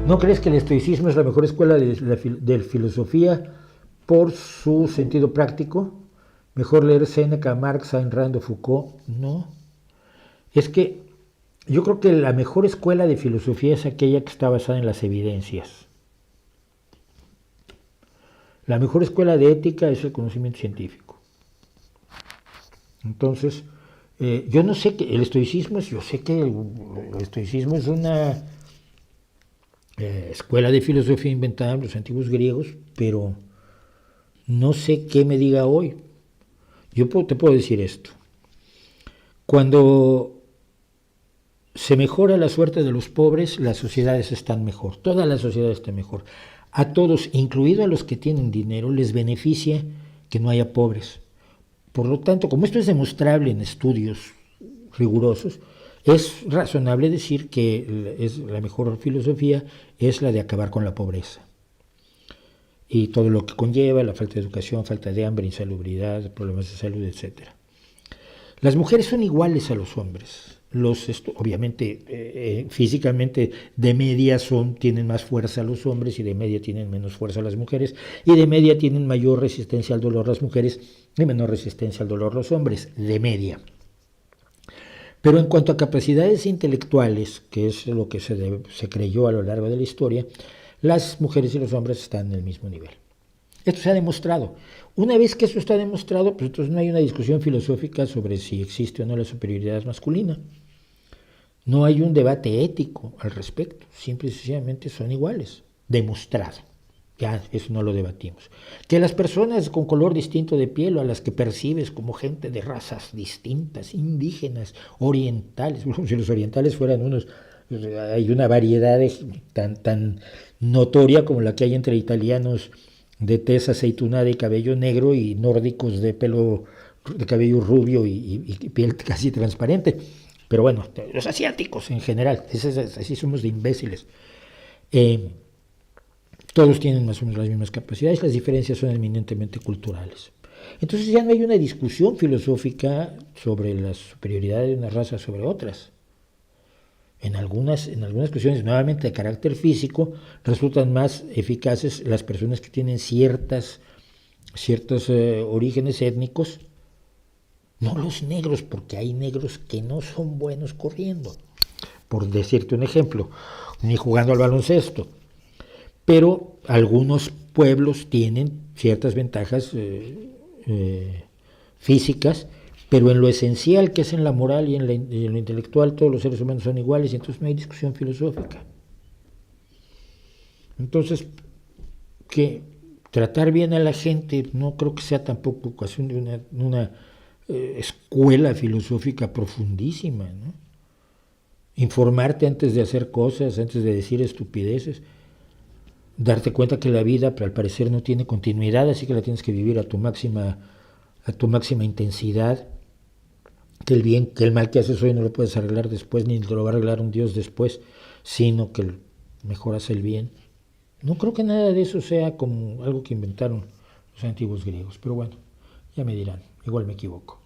¿No crees que el estoicismo es la mejor escuela de filosofía por su sentido práctico? Mejor leer Séneca, Marx, Ayn Rand o Foucault. No. Es que yo creo que la mejor escuela de filosofía es aquella que está basada en las evidencias. La mejor escuela de ética es el conocimiento científico. Entonces, yo no sé que el estoicismo, yo sé que el estoicismo es una escuela de filosofía inventada en los antiguos griegos, pero no sé qué me diga hoy. Yo te puedo decir esto. Cuando se mejora la suerte de los pobres, las sociedades están mejor. Toda la sociedad está mejor. A todos, incluido a los que tienen dinero, les beneficia que no haya pobres. Por lo tanto, como esto es demostrable en estudios rigurosos, es razonable decir que la mejor filosofía es la de acabar con la pobreza. Y todo lo que conlleva, la falta de educación, falta de hambre, insalubridad, problemas de salud, etc. Las mujeres son iguales a los hombres. Obviamente, físicamente, de media tienen más fuerza los hombres y de media tienen menos fuerza las mujeres, y de media tienen mayor resistencia al dolor las mujeres y menor resistencia al dolor los hombres, de media. Pero en cuanto a capacidades intelectuales, que es lo que se creyó a lo largo de la historia, las mujeres y los hombres están en el mismo nivel. Esto se ha demostrado. Una vez que eso está demostrado, pues entonces no hay una discusión filosófica sobre si existe o no la superioridad masculina. No hay un debate ético al respecto. Simple y sencillamente son iguales. Demostrado. Ya, eso no lo debatimos. Que las personas con color distinto de piel o a las que percibes como gente de razas distintas, indígenas, orientales, si los orientales fueran unos, hay una variedad tan notoria como la que hay entre italianos de tez aceitunada y cabello negro y nórdicos de cabello rubio y piel casi transparente. Pero bueno, los asiáticos en general, así somos de imbéciles. Todos tienen más o menos las mismas capacidades, las diferencias son eminentemente culturales. Entonces ya no hay una discusión filosófica sobre la superioridad de una raza sobre otras. En algunas cuestiones, nuevamente de carácter físico, resultan más eficaces las personas que tienen ciertos orígenes étnicos, no los negros, porque hay negros que no son buenos corriendo, por decirte un ejemplo, ni jugando al baloncesto. Pero algunos pueblos tienen ciertas ventajas físicas, pero en lo esencial, que es en la moral y en lo intelectual, todos los seres humanos son iguales y entonces no hay discusión filosófica. Entonces, que tratar bien a la gente no creo que sea tampoco ocasión de una escuela filosófica profundísima, ¿no? Informarte antes de hacer cosas, antes de decir estupideces, darte cuenta que la vida, al parecer, no tiene continuidad, así que la tienes que vivir a tu máxima intensidad, que el mal que haces hoy no lo puedes arreglar después, ni te lo va a arreglar un Dios después, sino que mejor hace el bien. No creo que nada de eso sea como algo que inventaron los antiguos griegos, pero bueno, ya me dirán, igual me equivoco.